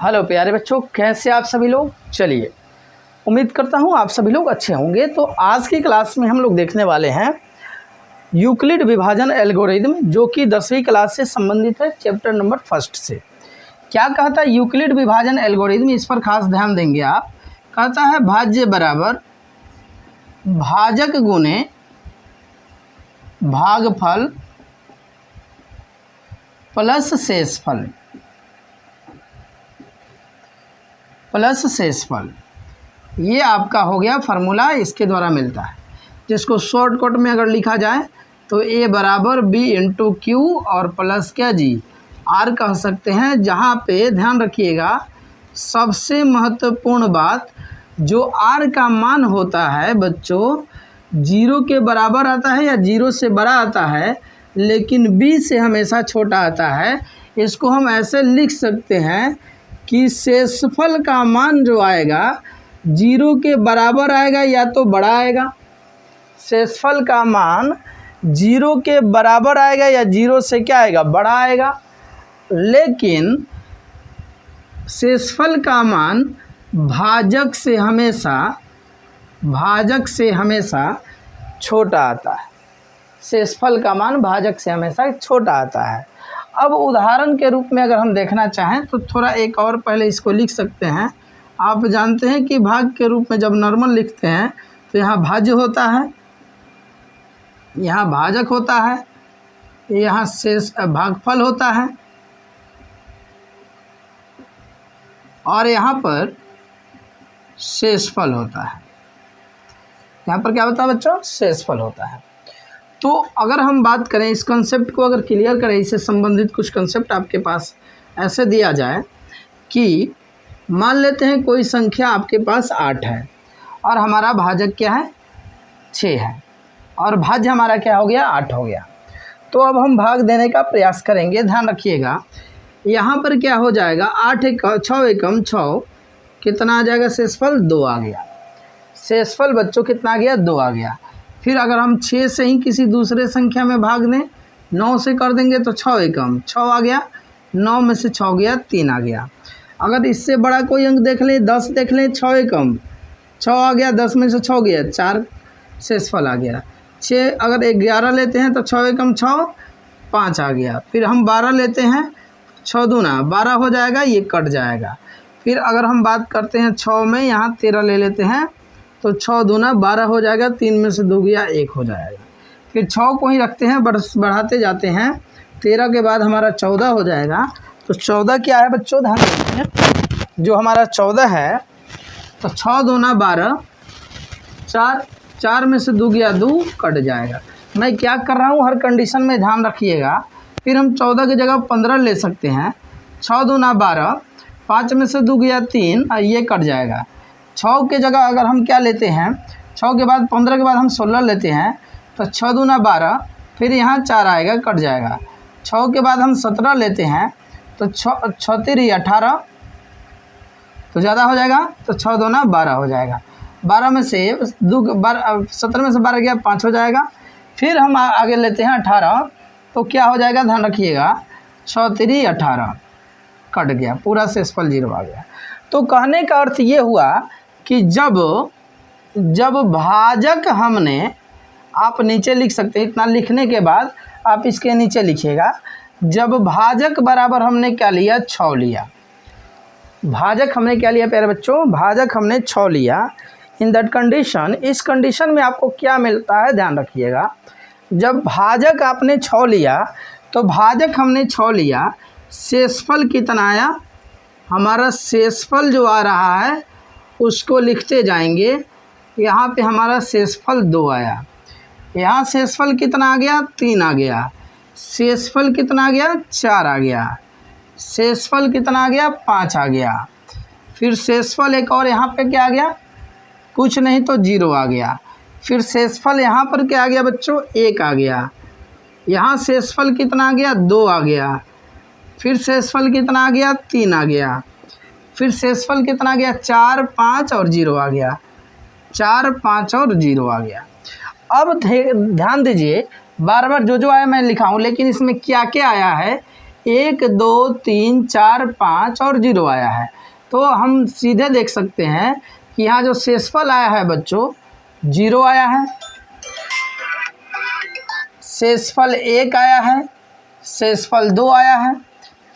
Hello प्यारे बच्चों, कैसे आप सभी लोग। चलिए, उम्मीद करता हूँ आप सभी लोग अच्छे होंगे। तो आज की क्लास में हम लोग देखने वाले हैं यूक्लिड विभाजन एल्गोरिदम, जो कि 10वीं क्लास से संबंधित है, चैप्टर नंबर 1 से। क्या कहता है यूक्लिड विभाजन एल्गोरिदम, इस पर खास ध्यान देंगे आप। कहता है भाज्य बराबर भाजक गुने भागफल प्लस शेषफल प्लस शेषफल। ये आपका हो गया फार्मूला, इसके द्वारा मिलता है, जिसको शॉर्टकट में अगर लिखा जाए तो ए बराबर बी इंटू क्यू और प्लस क्या जी आर कह सकते हैं। जहाँ पे ध्यान रखिएगा, सबसे महत्वपूर्ण बात, जो आर का मान होता है बच्चों 0 के बराबर आता है या 0 से बड़ा आता है, लेकिन बी से हमेशा छोटा आता है। इसको हम ऐसे लिख सकते हैं कि शेषफल का मान जो आएगा 0 के बराबर आएगा या तो बड़ा आएगा। शेषफल का मान 0 के बराबर आएगा या 0 से क्या आएगा, बड़ा आएगा। लेकिन शेषफल का मान भाजक से हमेशा छोटा आता है। शेषफल का मान भाजक से हमेशा छोटा आता है। अब उदाहरण के रूप में अगर हम देखना चाहें तो थोड़ा एक और पहले इसको लिख सकते हैं। आप जानते हैं कि भाग के रूप में जब नॉर्मल लिखते हैं तो यहाँ भाज्य होता है, यहाँ भाजक होता है, यहाँ शेष भागफल होता है, और यहाँ पर शेषफल होता है। यहाँ पर क्या होता है बच्चों, शेषफल होता है। तो अगर हम बात करें इस कंसेप्ट को, अगर क्लियर करें, इससे संबंधित कुछ कंसेप्ट आपके पास ऐसे दिया जाए कि मान लेते हैं कोई संख्या आपके पास 8 है और हमारा भाजक क्या है, 6 है, और भाज्य हमारा क्या हो गया, 8 हो गया। तो अब हम भाग देने का प्रयास करेंगे। ध्यान रखिएगा, यहाँ पर क्या हो जाएगा, 6 एकम 6, कितना आ जाएगा, शेषफल 2 आ गया। शेषफल बच्चों कितना आ गया, 2 आ गया। फिर अगर हम 6 से ही किसी दूसरे संख्या में भाग दें, 9 से कर देंगे तो 6 एकम 6 आ गया, 9 में से 6 गया, 3 आ गया। अगर इससे बड़ा कोई अंक देख लें, 10 देख लें, 6 एकम 6 आ गया, 10 में से 6 गया, 4 शेषफल आ गया। 6 अगर 11 लेते हैं तो 6 एकम 6, 5 आ गया। फिर हम 12 लेते हैं, 6 दूना 12 हो जाएगा, ये कट जाएगा। फिर अगर हम बात करते हैं 6 में, यहाँ 13 ले लेते हैं तो 6 दूना 12 हो जाएगा, 3 में से 2 गया, 1 हो जाएगा। फिर 6 को ही रखते हैं, बढ़ाते जाते हैं, 13 के बाद हमारा 14 हो जाएगा। तो 14 क्या है बच्चों, ध्यान रखिए, जो हमारा 14 है तो 6 दूना 12, 4 में से 2 गया, 2 कट जाएगा। मैं क्या कर रहा हूँ, हर कंडीशन में ध्यान रखिएगा। फिर हम 14 की जगह 15 ले सकते हैं, 6 दूना 12, 5 में से 2 गया, 3, ये कट जाएगा। 6 के जगह अगर हम क्या लेते हैं, 6 के बाद 15 के बाद हम 16 लेते हैं तो 6 दूना 12, फिर यहाँ 4 आएगा, कट जाएगा। 6 के बाद हम 17 लेते हैं तो 6 3 18, तो ज़्यादा हो जाएगा, तो 6 दूना 12 हो जाएगा। 12 में से 17 में से 12 गया, 5 हो जाएगा। फिर हम आगे लेते हैं 18, तो क्या हो जाएगा, ध्यान रखिएगा, 6 3 18, कट गया, पूरा शेषफल 0 आ गया। तो कहने का अर्थ ये हुआ कि जब भाजक हमने, आप नीचे लिख सकते हैं, इतना लिखने के बाद आप इसके नीचे लिखिएगा, जब भाजक बराबर हमने क्या लिया, 6 लिया। भाजक हमने क्या लिया प्यारे बच्चों, भाजक हमने 6 लिया। इन दैट कंडीशन, इस कंडीशन में आपको क्या मिलता है, ध्यान रखिएगा। जब भाजक आपने 6 लिया तो भाजक हमने 6 लिया, शेषफल कितना आया, हमारा शेषफल जो आ रहा है उसको लिखते जाएंगे। यहाँ पे हमारा शेषफल 2 आया, यहाँ शेषफल कितना आ गया, 3 आ गया। शेषफल कितना आ गया, 4 आ गया। शेषफल कितना आ गया, 5 आ गया। फिर शेषफल एक और यहाँ पे क्या आ गया, कुछ नहीं तो 0 आ गया। फिर शेषफल यहाँ पर क्या आ गया बच्चों, 1 आ गया। यहाँ शेषफल कितना आ गया, 2 आ गया। फिर शेषफल कितना आ गया, 3 आ गया। फिर शेषफल कितना आ गया, 4 5 और 0 आ गया, 4 5 और 0 आ गया। अब ध्यान दीजिए, बार बार जो आया मैं लिखा हूँ, लेकिन इसमें क्या क्या आया है 1 2 3 4 5 और 0 आया है। तो हम सीधे देख सकते हैं कि यहाँ जो शेषफल आया है बच्चों 0 आया है, शेषफल 1 आया है, शेषफल 2 आया है,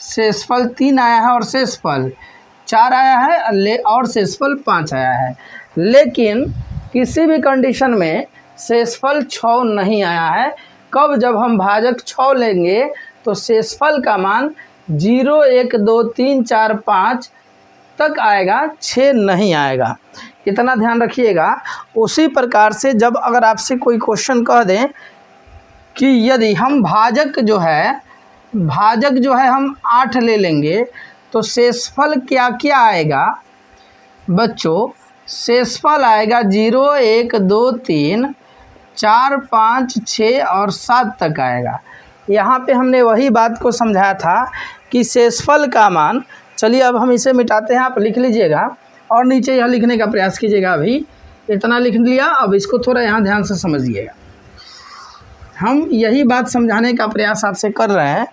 शेषफल 3 आया है और शेषफल 4 आया है और शेषफल 5 आया है। लेकिन किसी भी कंडीशन में शेषफल 6 नहीं आया है। कब? जब हम भाजक 6 लेंगे तो शेषफल का मान 0 1 2 3 4 5 तक आएगा, 6 नहीं आएगा। इतना ध्यान रखिएगा। उसी प्रकार से जब अगर आपसे कोई क्वेश्चन कह दें कि यदि हम भाजक जो है हम 8 ले लेंगे तो शेषफल क्या क्या आएगा बच्चों? शेषफल आएगा 0 1 2 3 4 5 6 और 7 तक आएगा। यहाँ पे हमने वही बात को समझाया था कि शेषफल का मान, चलिए अब हम इसे मिटाते हैं, आप लिख लीजिएगा और नीचे यह लिखने का प्रयास कीजिएगा। अभी इतना लिख लिया, अब इसको थोड़ा यहाँ ध्यान से समझिएगा। हम यही बात समझाने का प्रयास आपसे कर रहे हैं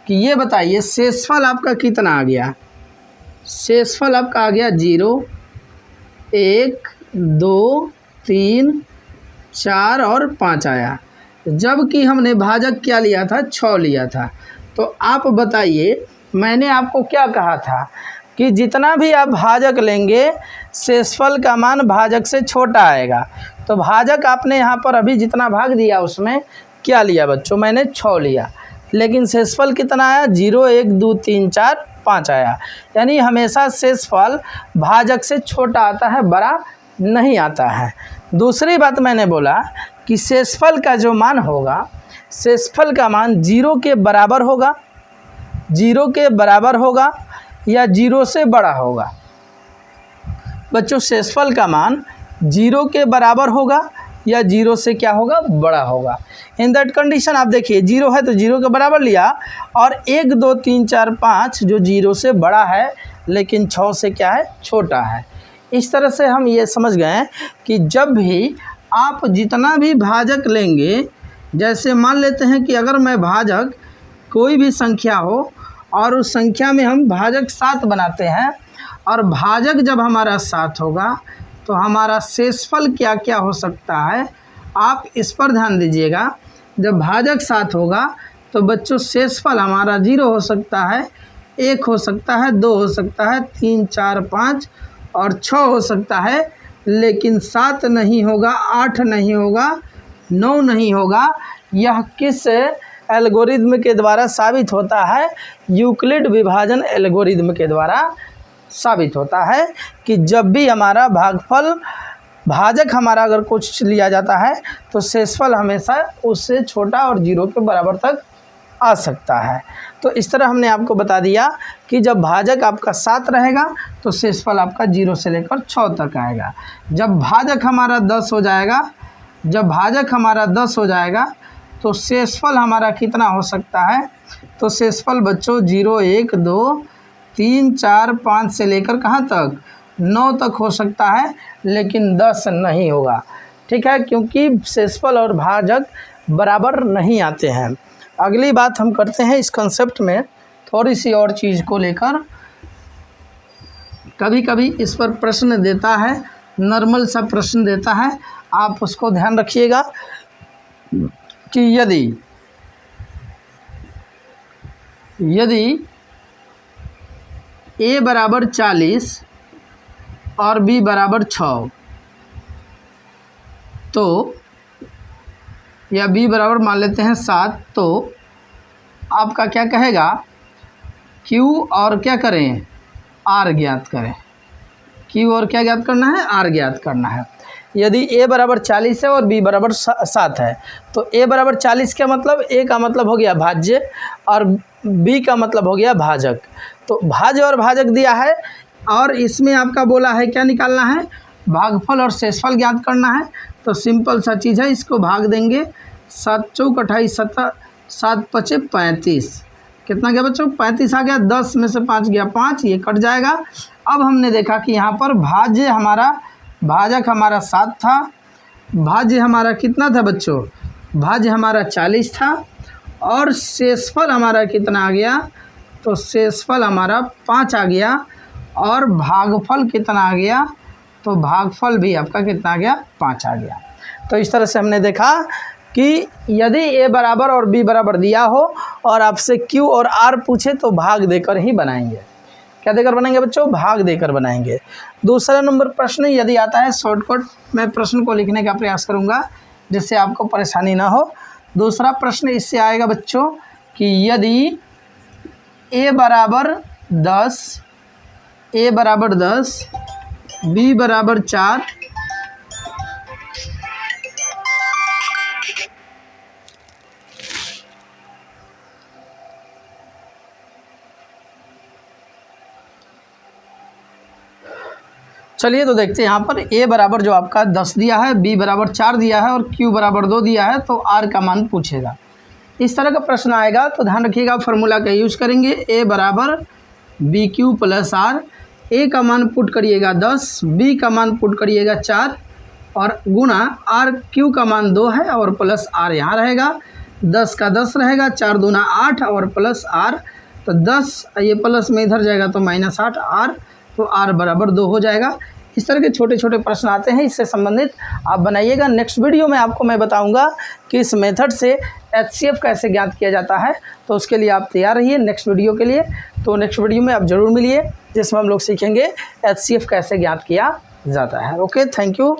कि ये बताइए शेषफल आपका कितना आ गया? शेषफल आपका आ गया 0 1 2 3 4 और 5 आया, जबकि हमने भाजक क्या लिया था? 6 लिया था। तो आप बताइए, मैंने आपको क्या कहा था कि जितना भी आप भाजक लेंगे शेषफल का मान भाजक से छोटा आएगा। तो भाजक आपने यहाँ पर अभी जितना भाग दिया उसमें क्या लिया बच्चों? मैंने 6 लिया, लेकिन शेषफल कितना आया? 0 1 2 3 4 5 आया। यानी हमेशा शेषफल भाजक से छोटा आता है, बड़ा नहीं आता है। दूसरी बात मैंने बोला कि शेषफल का जो मान होगा, शेषफल का मान 0 के बराबर होगा, 0 के बराबर होगा या 0 से बड़ा होगा। बच्चों शेषफल का मान 0 के बराबर होगा या 0 से क्या होगा? बड़ा होगा। इन दैट कंडीशन आप देखिए 0 है तो 0 के बराबर लिया, और 1 2 3 4 5 जो 0 से बड़ा है लेकिन 6 से क्या है? छोटा है। इस तरह से हम ये समझ गए कि जब भी आप जितना भी भाजक लेंगे, जैसे मान लेते हैं कि अगर मैं भाजक कोई भी संख्या हो और उस संख्या में हम भाजक 7 बनाते हैं, और भाजक जब हमारा 7 होगा तो हमारा शेषफल क्या क्या हो सकता है, आप इस पर ध्यान दीजिएगा। जब भाजक 7 होगा तो बच्चों शेषफल हमारा 0 हो सकता है, 1 हो सकता है, 2 हो सकता है, 3 4 5 और 6 हो सकता है, लेकिन 7 नहीं होगा, 8 नहीं होगा, 9 नहीं होगा। यह किस एल्गोरिदम के द्वारा साबित होता है? यूक्लिड विभाजन एल्गोरिदम के द्वारा साबित होता है कि जब भी हमारा भाजक हमारा अगर कुछ लिया जाता है तो शेषफल हमेशा उससे छोटा और 0 के बराबर तक आ सकता है। तो इस तरह हमने आपको बता दिया कि जब भाजक आपका 7 रहेगा तो शेषफल आपका 0 से लेकर 6 तक आएगा। जब भाजक हमारा 10 हो जाएगा तो शेषफल हमारा कितना हो सकता है? तो शेषफल बच्चों 0 1 2 3 4 5 से लेकर कहाँ तक? 9 तक हो सकता है, लेकिन 10 नहीं होगा। ठीक है, क्योंकि शेषफल और भाजक बराबर नहीं आते हैं। अगली बात हम करते हैं इस कंसेप्ट में थोड़ी सी और चीज़ को लेकर। कभी कभी इस पर प्रश्न देता है, नॉर्मल सा प्रश्न देता है, आप उसको ध्यान रखिएगा कि यदि a बराबर 40 और b बराबर 6, तो या b बराबर मान लेते हैं 7, तो आपका क्या कहेगा? q और क्या करें? r ज्ञात करें। q और क्या ज्ञात करना है? r ज्ञात करना है। यदि a बराबर 40 है और b बराबर 7 है तो a बराबर 40 का मतलब a का मतलब हो गया भाज्य और b का मतलब हो गया भाजक। तो भाज्य और भाजक दिया है और इसमें आपका बोला है क्या निकालना है? भागफल और शेषफल ज्ञात करना है। तो सिंपल सा चीज़ है, इसको भाग देंगे। 7 चौक 28 7 पचे 35, कितना गया बच्चों? 35 आ गया। 10 में से 5 गया 5, ये कट जाएगा। अब हमने देखा कि यहाँ पर भाजक हमारा 7 था, भाज्य हमारा कितना था बच्चों? भाज्य हमारा 40 था और शेषफल हमारा कितना आ गया, तो शेषफल हमारा 5 आ गया। और भागफल कितना आ गया, तो भागफल भी आपका कितना आ गया, 5 आ गया। तो इस तरह से हमने देखा कि यदि ए बराबर और बी बराबर दिया हो और आपसे क्यू और आर पूछे तो भाग देकर ही बनाएंगे। क्या देकर बनाएंगे बच्चों, भाग देकर बनाएंगे। दूसरा नंबर प्रश्न यदि आता है, शॉर्टकट में प्रश्न को लिखने का प्रयास करूंगा जिससे आपको परेशानी ना हो। दूसरा प्रश्न इससे आएगा बच्चों कि यदि ए बराबर 10, बी बराबर 4, चलिए तो देखते हैं यहाँ पर ए बराबर जो आपका 10 दिया है, बी बराबर 4 दिया है और क्यू बराबर 2 दिया है, तो आर का मान पूछेगा। इस तरह का प्रश्न आएगा तो ध्यान रखिएगा, फार्मूला का यूज करेंगे। ए बराबर बी क्यू प्लस आर, ए का मान पुट करिएगा 10, बी का मान पुट करिएगा 4 और गुणा आर, क्यू का मान 2 है और प्लस आर यहाँ रहेगा। 10 का 10 रहेगा, 4 दूना 8 और प्लस आर, तो 10 ये प्लस में इधर जाएगा तो -8 आर, तो आर बराबर 2 हो जाएगा। इस तरह के छोटे छोटे प्रश्न आते हैं, इससे संबंधित आप बनाइएगा। नेक्स्ट वीडियो में आपको मैं बताऊंगा कि इस मेथड से एचसीएफ कैसे ज्ञात किया जाता है, तो उसके लिए आप तैयार रहिए नेक्स्ट वीडियो के लिए। तो नेक्स्ट वीडियो में आप ज़रूर मिलिए जिसमें हम लोग सीखेंगे एचसीएफ कैसे ज्ञात किया जाता है। Okay, thank you.